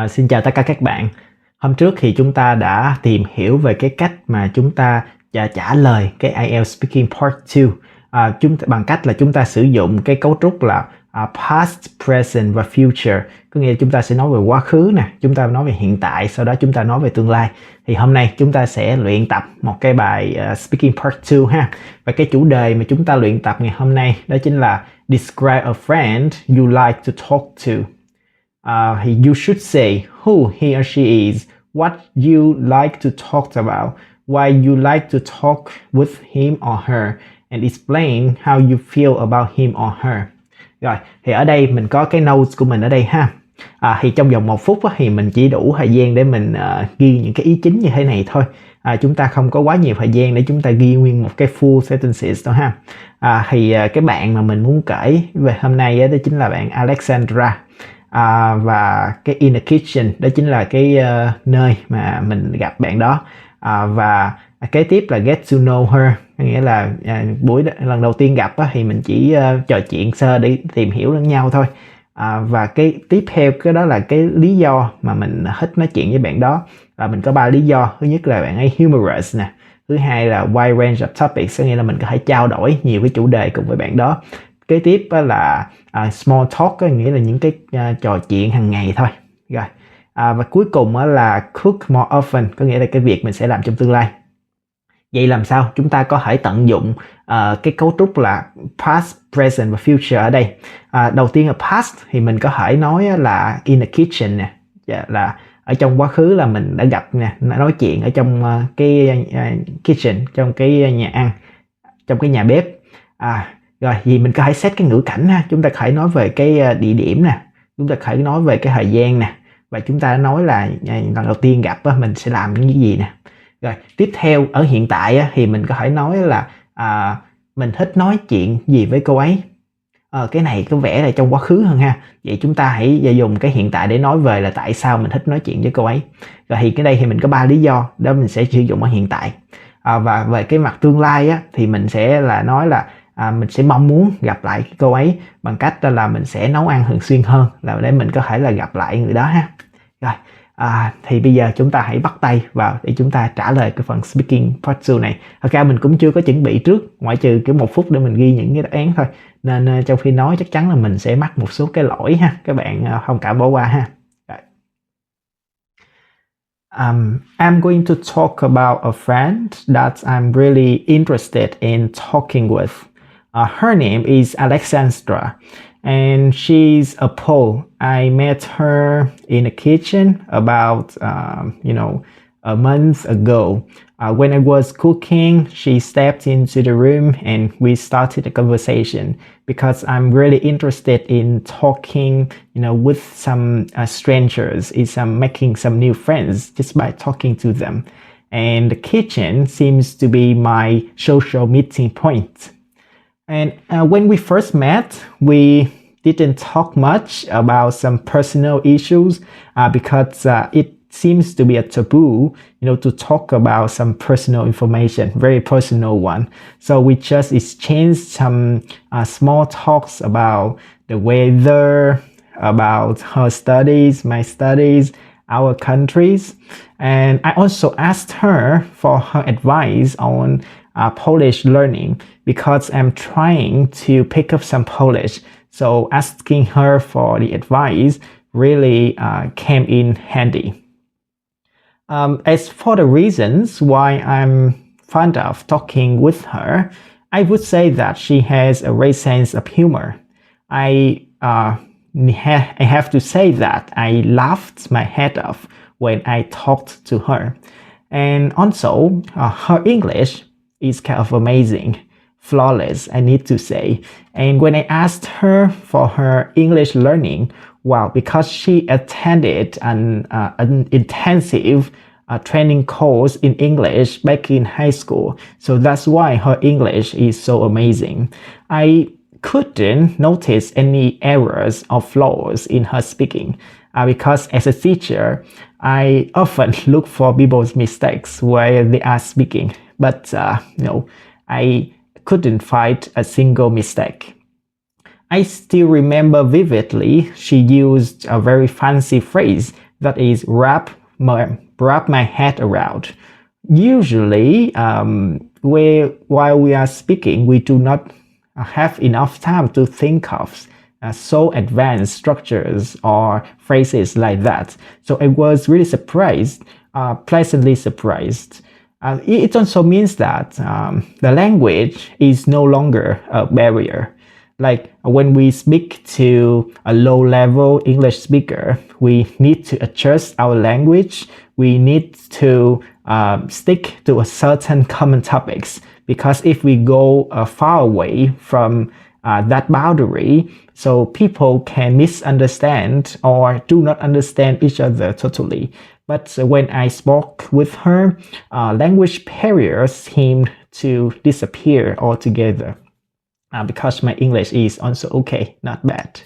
Xin chào tất cả các bạn. Hôm trước thì chúng ta đã tìm hiểu về cái cách mà chúng ta trả lời cái IELTS Speaking Part 2 bằng cách là chúng ta sử dụng cái cấu trúc là past, present và future. Có nghĩa là chúng ta sẽ nói về quá khứ nè, chúng ta nói về hiện tại, sau đó chúng ta nói về tương lai. Thì hôm nay chúng ta sẽ luyện tập một cái bài Speaking Part 2 ha. Và cái chủ đề mà chúng ta luyện tập ngày hôm nay đó chính là Describe a friend you like to talk to. You should say who he or she is, what you like to talk about, why you like to talk with him or her, and explain how you feel about him or her. Rồi, thì ở đây mình có cái notes của mình ở đây ha. Thì trong vòng 1 phút thì mình chỉ đủ thời gian để mình ghi những cái ý chính như thế này thôi. Chúng ta không có quá nhiều thời gian để chúng ta ghi nguyên một cái full sentences đâu ha. Cái bạn mà mình muốn kể về hôm nay đó chính là bạn Alexandra. Và cái in the kitchen đó chính là cái nơi mà mình gặp bạn đó, và kế tiếp là get to know her, nghĩa là lần đầu tiên gặp thì mình chỉ trò chuyện sơ để tìm hiểu lẫn nhau thôi, và cái tiếp theo cái đó là cái lý do mà mình thích nói chuyện với bạn đó. Là mình có 3 lý do. Thứ nhất là bạn ấy humorous nè, thứ hai là wide range of topics, nghĩa là mình có thể trao đổi nhiều cái chủ đề cùng với bạn đó. Kế tiếp là small talk, nghĩa là những cái trò chuyện hàng ngày thôi. Rồi, và cuối cùng là cook more often, có nghĩa là cái việc mình sẽ làm trong tương lai. Vậy làm sao chúng ta có thể tận dụng cái cấu trúc là past, present và future ở đây? Đầu tiên là past thì mình có thể nói là in the kitchen nè, là ở trong quá khứ là mình đã gặp nè, nói chuyện ở trong cái kitchen, trong cái nhà ăn, trong cái nhà bếp. Rồi, vì mình có thể set cái ngữ cảnh ha, chúng ta có thể nói về cái địa điểm nè, chúng ta có thể nói về cái thời gian nè, và chúng ta nói là lần đầu tiên gặp mình sẽ làm những cái gì nè. Rồi, tiếp theo ở hiện tại thì mình có thể nói là mình thích nói chuyện gì với cô ấy. Cái này có vẻ là trong quá khứ hơn ha. Vậy chúng ta hãy dùng cái hiện tại để nói về là tại sao mình thích nói chuyện với cô ấy. Rồi thì cái đây thì mình có 3 lý do đó, mình sẽ sử dụng ở hiện tại. Và về cái mặt tương lai thì mình sẽ là nói là mình sẽ mong muốn gặp lại cô ấy bằng cách là mình sẽ nấu ăn thường xuyên hơn, là để mình có thể là gặp lại người đó ha. Rồi, thì bây giờ chúng ta hãy bắt tay vào để chúng ta trả lời cái phần speaking part 2 này. Thật ra mình cũng chưa có chuẩn bị trước, ngoại trừ cái 1 phút để mình ghi những cái đáp án thôi, nên trong khi nói chắc chắn là mình sẽ mắc một số cái lỗi ha, các bạn không cả bỏ qua ha. Rồi. I'm going to talk about a friend that I'm really interested in talking with. Her name is Alexandra, and she's a Pole. I met her in the kitchen about, a month ago. When I was cooking, she stepped into the room and we started a conversation because I'm really interested in talking, with some strangers, making some new friends just by talking to them. And the kitchen seems to be my social meeting point. And when we first met, we didn't talk much about some personal issues because it seems to be a taboo, to talk about some personal information, very personal one. So we just exchanged some small talks about the weather, about her studies, my studies, our countries. And I also asked her for her advice on Polish learning because I'm trying to pick up some Polish. So asking her for the advice really came in handy. As for the reasons why I'm fond of talking with her, I would say that she has a great sense of humor. I have to say that I laughed my head off when I talked to her. And also, her English is kind of amazing, flawless, I need to say. And when I asked her for her English learning, because she attended an intensive training course in English back in high school, so that's why her English is so amazing. I couldn't notice any errors or flaws in her speaking because as a teacher, I often look for people's mistakes while they are speaking, but I couldn't find a single mistake. I still remember vividly she used a very fancy phrase that is wrap my head around. Usually, while we are speaking, we do not have enough time to think of so advanced structures or phrases like that. So I was really surprised, pleasantly surprised. It also means that the language is no longer a barrier. Like when we speak to a low-level English speaker, we need to adjust our language. We need to stick to a certain common topics, because if we go far away from that boundary, so people can misunderstand or do not understand each other totally. But when I spoke with her, language barriers seemed to disappear altogether. Because my English is also okay, not bad.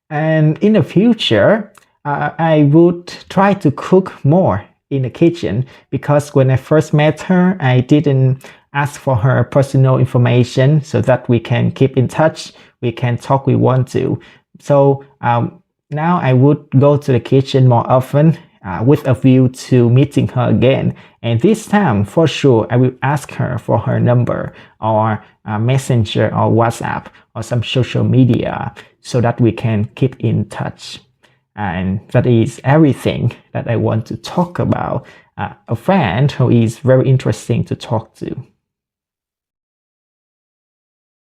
And in the future, I would try to cook more in the kitchen, because when I first met her, I didn't ask for her personal information so that we can keep in touch, we can talk we want to. So now I would go to the kitchen more often with a view to meeting her again. And this time, for sure, I will ask her for her number or Messenger or WhatsApp or some social media so that we can keep in touch. And that is everything that I want to talk about a friend who is very interesting to talk to.